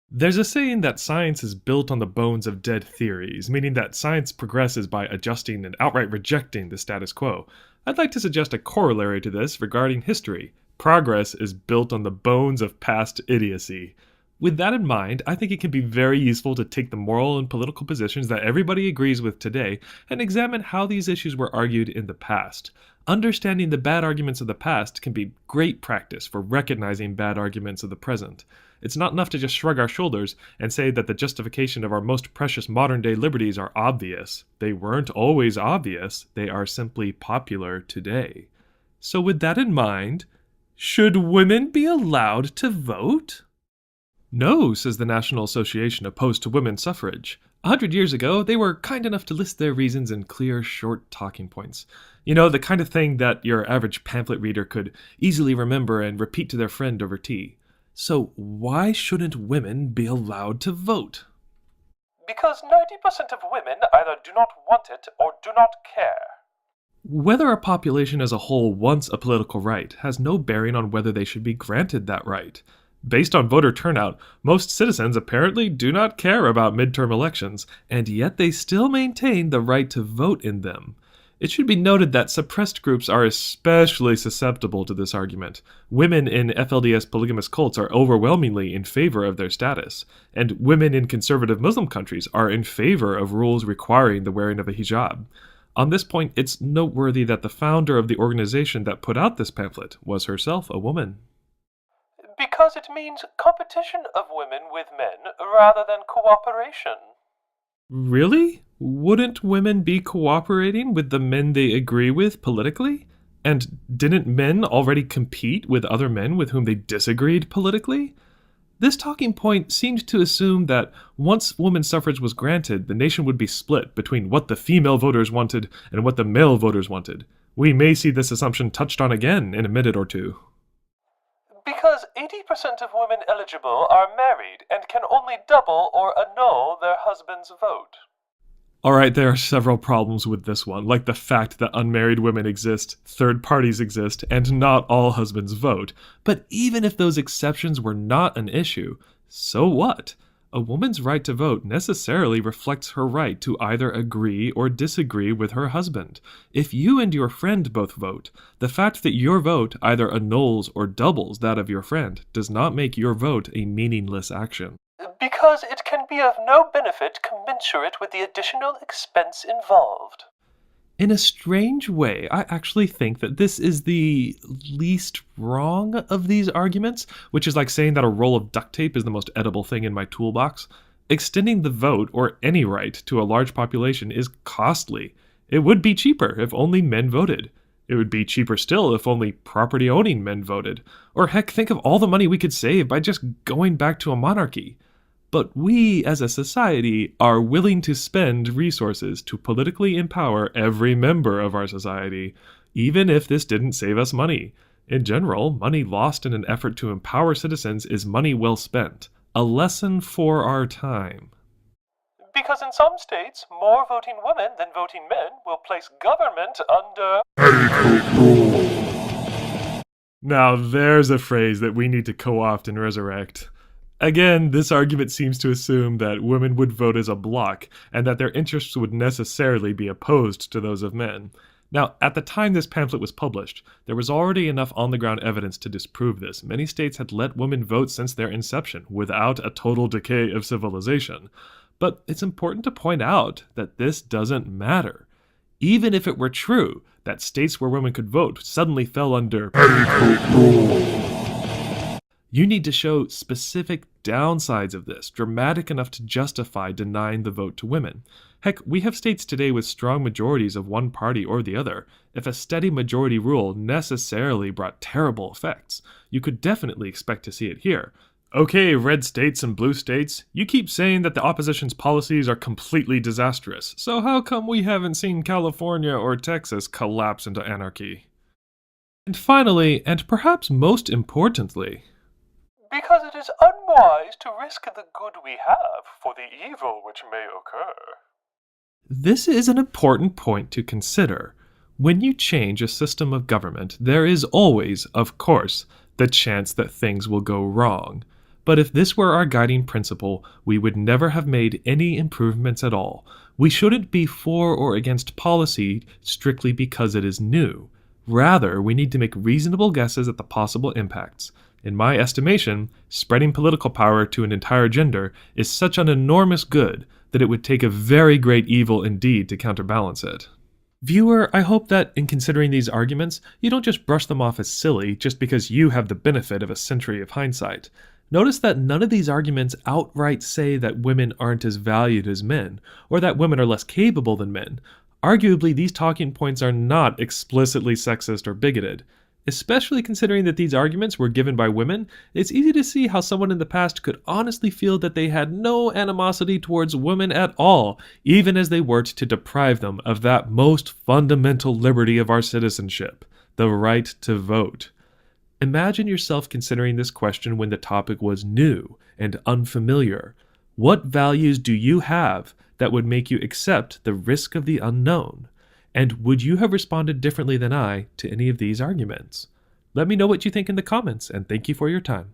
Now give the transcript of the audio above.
There's a saying that science is built on the bones of dead theories, meaning that science progresses by adjusting and outright rejecting the status quo. I'd like to suggest a corollary to this regarding history. Progress is built on the bones of past idiocy. With that in mind, I think it can be very useful to take the moral and political positions that everybody agrees with today and examine how these issues were argued in the past. Understanding the bad arguments of the past can be great practice for recognizing bad arguments of the present. It's not enough to just shrug our shoulders and say that the justification of our most precious modern day liberties are obvious. They weren't always obvious, they are simply popular today. So, with that in mind, should women be allowed to vote? No, says the National Association opposed to women's suffrage. 100 years ago, they were kind enough to list their reasons in clear, short talking points. You know, the kind of thing that your average pamphlet reader could easily remember and repeat to their friend over tea. So why shouldn't women be allowed to vote? Because 90% of women either do not want it or do not care. Whether a population as a whole wants a political right has no bearing on whether they should be granted that right. Based on voter turnout, most citizens apparently do not care about midterm elections, and yet they still maintain the right to vote in them. It should be noted that suppressed groups are especially susceptible to this argument. Women in FLDS polygamous cults are overwhelmingly in favor of their status, and women in conservative Muslim countries are in favor of rules requiring the wearing of a hijab. On this point, it's noteworthy that the founder of the organization that put out this pamphlet was herself a woman. Because it means competition of women with men rather than cooperation. Really? Wouldn't women be cooperating with the men they agree with politically? And didn't men already compete with other men with whom they disagreed politically? This talking point seemed to assume that once women's suffrage was granted, the nation would be split between what the female voters wanted and what the male voters wanted. We may see this assumption touched on again in a minute or two. Because 80% of women eligible are married and can only double or annul their husband's vote. Alright, there are several problems with this one, like the fact that unmarried women exist, third parties exist, and not all husbands vote. But even if those exceptions were not an issue, so what? A woman's right to vote necessarily reflects her right to either agree or disagree with her husband. If you and your friend both vote, the fact that your vote either annuls or doubles that of your friend does not make your vote a meaningless action. Because it can be of no benefit commensurate with the additional expense involved. In a strange way, I actually think that this is the least wrong of these arguments, which is like saying that a roll of duct tape is the most edible thing in my toolbox. Extending the vote, or any right, to a large population is costly. It would be cheaper if only men voted. It would be cheaper still if only property-owning men voted. Or heck, think of all the money we could save by just going back to a monarchy. But we, as a society, are willing to spend resources to politically empower every member of our society, even if this didn't save us money. In general, money lost in an effort to empower citizens is money well spent. A lesson for our time. Because in some states, more voting women than voting men will place government under Now there's a phrase that we need to co-opt and resurrect. Again, this argument seems to assume that women would vote as a bloc, and that their interests would necessarily be opposed to those of men. Now, at the time this pamphlet was published, there was already enough on-the-ground evidence to disprove this. Many states had let women vote since their inception, without a total decay of civilization. But it's important to point out that this doesn't matter. Even if it were true that states where women could vote suddenly fell under petticoat rule, you need to show specific downsides of this, dramatic enough to justify denying the vote to women. Heck, we have states today with strong majorities of one party or the other. If a steady majority rule necessarily brought terrible effects, you could definitely expect to see it here. Okay, red states and blue states, you keep saying that the opposition's policies are completely disastrous, so how come we haven't seen California or Texas collapse into anarchy? And finally, and perhaps most importantly, because it is unwise to risk the good we have for the evil which may occur. This is an important point to consider. When you change a system of government, there is always, of course, the chance that things will go wrong. But if this were our guiding principle, we would never have made any improvements at all. We shouldn't be for or against policy strictly because it is new. Rather, we need to make reasonable guesses at the possible impacts. In my estimation, spreading political power to an entire gender is such an enormous good that it would take a very great evil indeed to counterbalance it. Viewer, I hope that in considering these arguments, you don't just brush them off as silly just because you have the benefit of a century of hindsight. Notice that none of these arguments outright say that women aren't as valued as men, or that women are less capable than men. Arguably, these talking points are not explicitly sexist or bigoted. Especially considering that these arguments were given by women, it's easy to see how someone in the past could honestly feel that they had no animosity towards women at all, even as they worked to deprive them of that most fundamental liberty of our citizenship, the right to vote. Imagine yourself considering this question when the topic was new and unfamiliar. What values do you have that would make you accept the risk of the unknown? And would you have responded differently than I to any of these arguments? Let me know what you think in the comments, and thank you for your time.